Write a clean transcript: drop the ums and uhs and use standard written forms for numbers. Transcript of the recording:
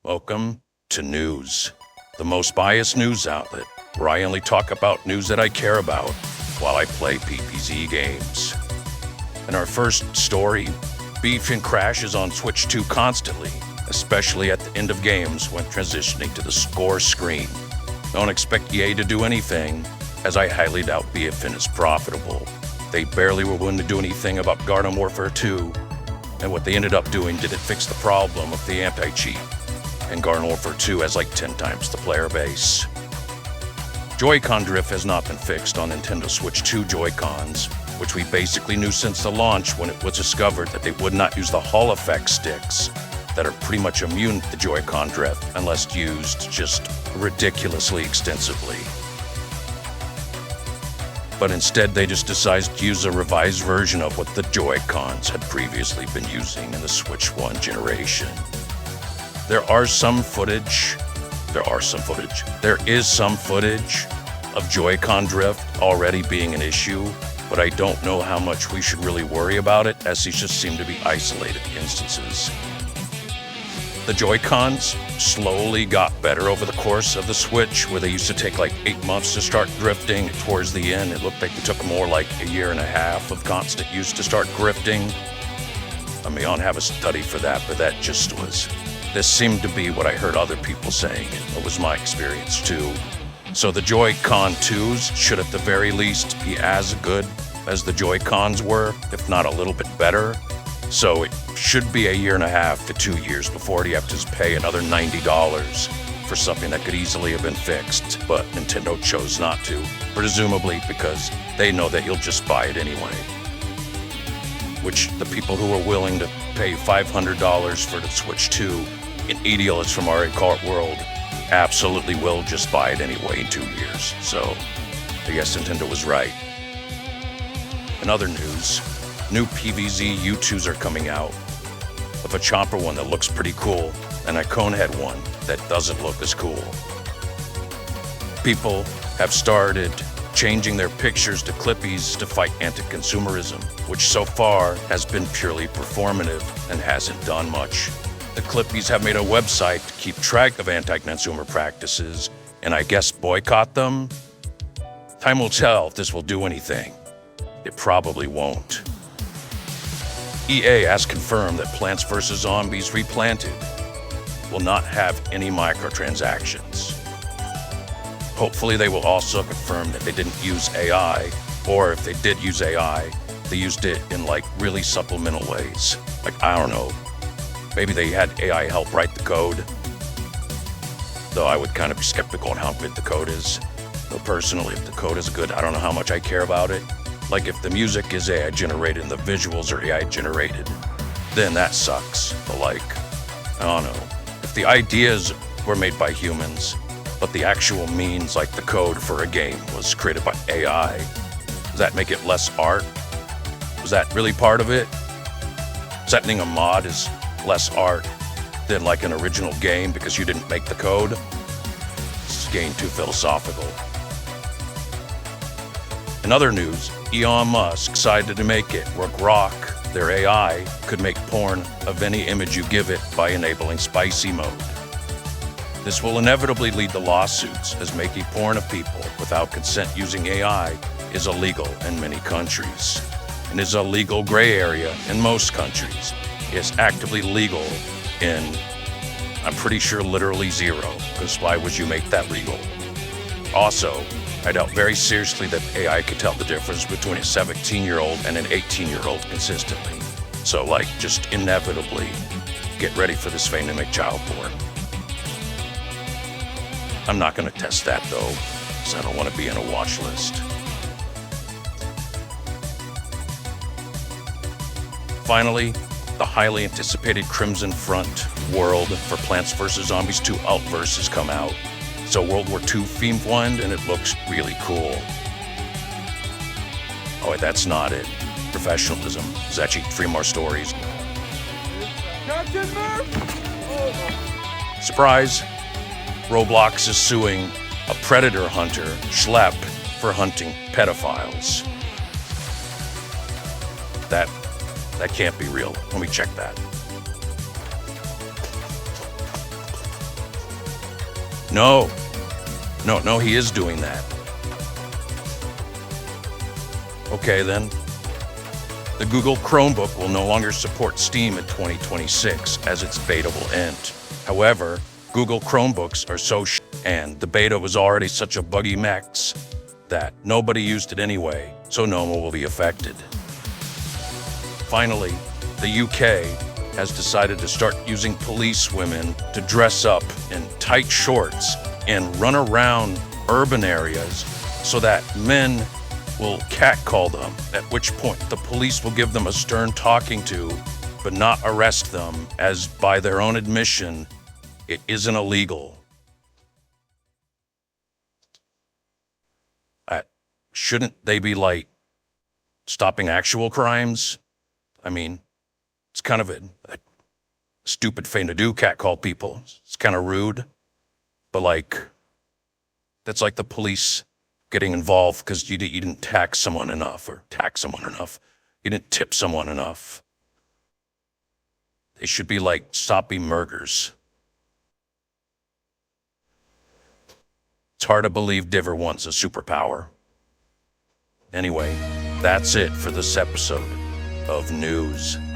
Welcome to Newz, the most biased news outlet, where I only talk about news that I care about while I play PVZ games. In our first story, beef and crashes on Switch 2 constantly, especially at the end of games when transitioning to the score screen. Don't expect EA to do anything, as I highly doubt BFN is profitable. They barely were willing to do anything about Garden Warfare 2, and what they ended up doing didn't fix the problem of the anti-cheat, and Garden Warfare 2 has like 10 times the player base. Joy-Con drift has not been fixed on Nintendo Switch 2 Joy-Cons, which we basically knew since the launch when it was discovered that they would not use the Hall effect sticks that are pretty much immune to Joy-Con drift unless used just ridiculously extensively. But instead they just decided to use a revised version of what the Joy-Cons had previously been using in the Switch 1 generation. There is some footage of Joy-Con drift already being an issue, but I don't know how much we should really worry about it, as these just seem to be isolated instances. The Joy-Cons slowly got better over the course of the Switch, where they used to take like 8 months to start drifting. Towards the end, it looked like it took more like a year and a half of constant use to start drifting. I mean, I don't have a study for that, but this seemed to be what I heard other people saying, and it was my experience too. So the Joy-Con 2s should at the very least be as good as the Joy-Cons were, if not a little bit better. So it should be a year and a half to 2 years before you have to pay another $90 for something that could easily have been fixed, but Nintendo chose not to, presumably because they know that you'll just buy it anyway. Which the people who are willing to pay $500 for the Switch 2 in idealists from our cart world absolutely will just buy it anyway in 2 years. So I guess Nintendo was right. In other news, new PVZ Youtooz are coming out, of a chomper one that looks pretty cool, and a conehead one that doesn't look as cool. People have started changing their pictures to clippies to fight anti-consumerism, which so far has been purely performative and hasn't done much. The clippies have made a website to keep track of anti-consumer practices, and I guess boycott them? Time will tell if this will do anything. It probably won't. EA has confirmed that Plantsvszombies Replanted will not have any microtransactions. Hopefully they will also confirm that they didn't use AI, or if they did use AI, they used it in like really supplemental ways. Like, I don't know, maybe they had AI help write the code, though I would kind of be skeptical on how good the code is. Though personally, if the code is good, I don't know how much I care about it. Like if the music is AI generated and the visuals are AI generated, then that sucks. But like, I don't know. If the ideas were made by humans, but the actual means, like the code for a game, was created by AI, does that make it less art? Was that really part of it? Setting a mod is less art than like an original game because you didn't make the code? This is getting too philosophical. In other news, Elon Musk decided to make it where Grok, their AI, could make porn of any image you give it by enabling spicy mode. This will inevitably lead to lawsuits, as making porn of people without consent using AI is illegal in many countries, and is a legal gray area in most countries. It's actively legal in, I'm pretty sure, literally zero, because why would you make that legal? Also, I doubt very seriously that AI could tell the difference between a 17-year-old and an 18-year-old consistently. So like, just inevitably, get ready for this fame to make child porn. I'm not gonna test that though, because I don't want to be in a watch list. Finally, the highly anticipated Crimson Front world for Plantsvszombies 2 Outverse has come out. So World War II themed one, and it looks really cool. Oh wait, that's not it. Professionalism. There's actually 3 more stories. Surprise! Roblox is suing a predator hunter, Schlep, for hunting pedophiles. That can't be real. Let me check that. No, no, he is doing that. Okay then. The Google Chromebook will no longer support Steam in 2026 as its beta will end. However, Google Chromebooks are so and the beta was already such a buggy mess that nobody used it anyway, so no one will be affected. Finally, the UK has decided to start using police women to dress up in tight shorts and run around urban areas so that men will catcall them, at which point the police will give them a stern talking to, but not arrest them, as by their own admission, it isn't illegal. Shouldn't they be, like, stopping actual crimes? I mean, it's kind of a stupid thing to do, catcall people. It's kind of rude. But, like, that's like the police getting involved because you didn't tax someone enough, or tax someone enough. You didn't tip someone enough. They should be like soppy murgers. It's hard to believe Diver wants a superpower. Anyway, that's it for this episode of Newz.